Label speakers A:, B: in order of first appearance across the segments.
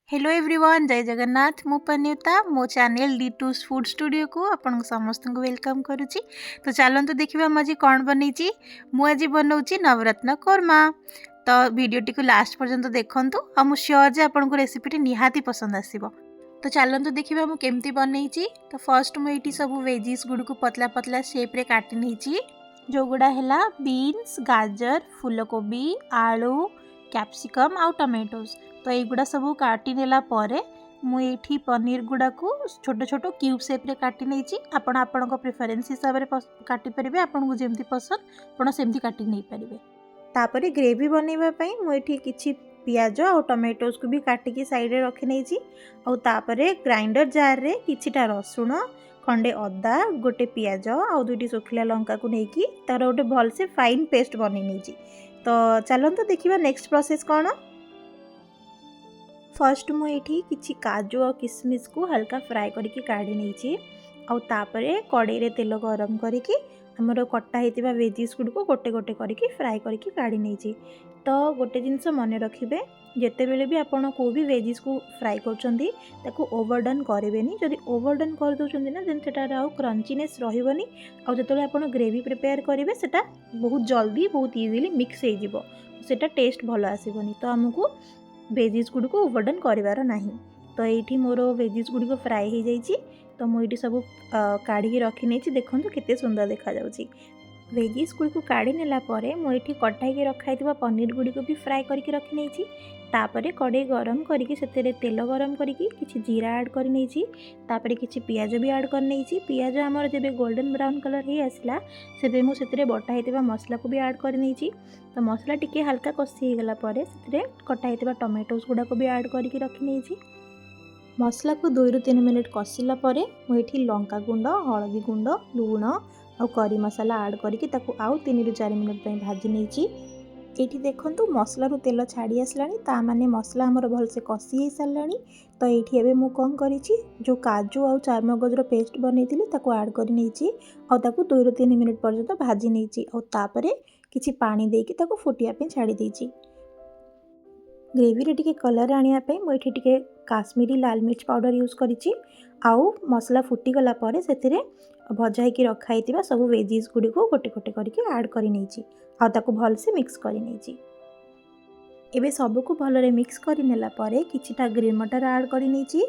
A: Hello everyone, जय जगन्नाथ। मु पन्युता मो चैनल D2 फूड स्टूडियो को आपन समस्त को वेलकम करुच्ची। तो चलते देखिए मुझे कौन बनई। मुझे बनाऊँगी नवरत्न कोरमा। तो वीडियोटी को लास्ट पर्यंत देखूँ और मुझे श्योर जे आपको रेसिपीटी निहाती पसंद आसो। तो चलते देखिए मुझे केमती बनई। तो फर्स्ट मुझे सब वेजिस गुड़ को पतला पतला शेप्रे काटी नहीं, जो गुड़ा है बीन्स, गाजर, फूलकोबी, आलू, कैप्सिकम आउ टमेटोज। तो युड़ा सब काटी नेला परे मुझे पनीर गुड़ा को छोट छोट क्यूब शेप्रे काटी नहीं। आपण प्रेफरेंस हिसाब से काटी पारे, आपको जमी पसंद आप सेमती काटी नहीं पारे। तापर ग्रेवी बनवाई मुझे किसी पियाज और टमेटोज को भी काटिकी साइड रे रखी नहीं। आउे ग्राइंडर जार रे किछिटा रसुण, खंडे अदा, गोटे पियाज आउ दुईटी सुखिला लंका को लेकिन तार गोटे भल से फाइन पेस्ट बनी नहीं। तो चलते देखिए नेक्स्ट प्रोसेस कौन। फर्स्ट मुझे किसी काजू और किशमिश को हल्का फ्राए करके काढ़ी नहीं। आउे कड़े रे तेल गरम करके आमर कटा होता वेजिस गुड़ को गोटे गोटे करके फ्राए करके काढ़ी नहीं। तो गोटे जिनस मन रखिए, जिते बेले भी आपड़ को भी वेजिस को फ्राए कर ओवरडन करेंगे। जदि ओवरडन कर दौरान ना देन से आउ क्रंचीनेस रही। आते आप ग्रेवी प्रिपेयर करेंगे से बहुत जल्दी बहुत इजिली मिक्स हो टेस्ट भल आसबनी। तो आमको वेजिस गुड़ को ओवरडन करार ना। तो ये मोर वेजिस गुड़ को फ्राए हो जाइए। तो मुझे सब काढ़ी रखी नहीं। देखो केते सुंदर देखा जाउची। वेजिस गुड़ को काढ़ी नेला परे मुझे कटाई रखाई पनीर गुड़ी को भी फ्राए करके रखी नहीं। तापरे कड़े गरम करके से तेल गरम करके किसी जीरा ऐड कर नहीं। तापरे किसी पियाज भी ऐड कर नहीं। पियाज आमर जब गोल्डन ब्राउन कलर ही आसला से मुझे बटा होता मसला को भी ऐड कर नहीं। तो मसला टिके हल्का कषि होगला से कटा होता टमेटोज गुड़ा को भी ऐड करके रखी नहीं। मसला को 2 ରୁ 3 मिनट कषिला मुझे लंका गुंड, हलदी गुंड, लुण और करी मसाला ऐड करके आउ 3 ରୁ 4 मिनट भाजी नहीं। ये देखो मसला रू तेल छाड़ी आसला माने मसला आमर भलसे कषि हो सारा। तो ये मुझे कौन करी जो काजू और चारमगजर पेस्ट बनई ऐड कर नहीं। 2 ରୁ 3 मिनट पर्यंत भाजी नहीं। और किसी पानी देकी फुटिया छाड़ी देची। ग्रेवी रे टिके कलर आने मुझे काश्मीरी लाल मिर्च पाउडर यूज करी। आउ मसला फुटीगला से भजा ही रखाई सब वेजिस गुड़ी को गोटे गोटे करके ऐड कर नहीं। भल से मिक्स कर नहीं। एबे सबको भलरे मिक्स कर नेला परे किछिटा ग्रीन मटर ऐड कर नहीं।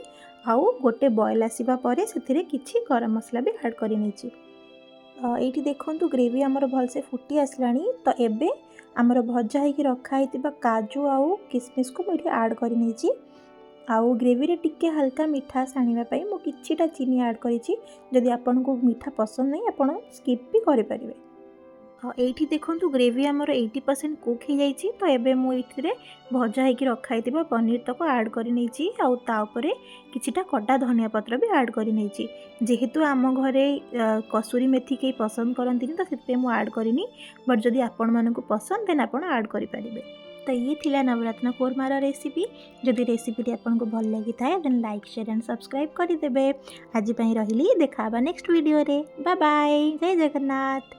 A: आउ गोटे बॉयल आसीबा परे सेथिरे किछि गरम मसला भी ऐड कर नहीं। ये देखो ग्रेवी आमर भल से फुटी आसलानी। तो एबे आमर भजा ही रखाई काजू आउ किशमिश को मुझे ऐड कर नहीं। आउ ग्रेवी रे टिके हल्का मिठा आने मुझा चीनी ऐड करी। आपन को मीठा पसंद नहीं आपन स्किप भी करें। हाँ ये देखो ग्रेवी आमर 80% कुक हो जाइए। तो ये मुझे भजा ही रखाई पनीर तक ऐड कर नहीं। आउे किछिटा कटा धनिया पत्र भी ऐड कर नहीं। जेहेतु आम घरे कसूरी मेथी कई पसंद करती तो से ऐड करनी। बट जदि आपण मानक पसंद देन आप ऐड करेंगे। तो ये थिला नवरत्न कोरमार रेसिपी। जदि रेसिपीटी आपको भल लगी थाए then like share and subscribe करदे। आज रही देखा नेक्स्ट वीडियो रे। बाय बाय, जय जगन्नाथ।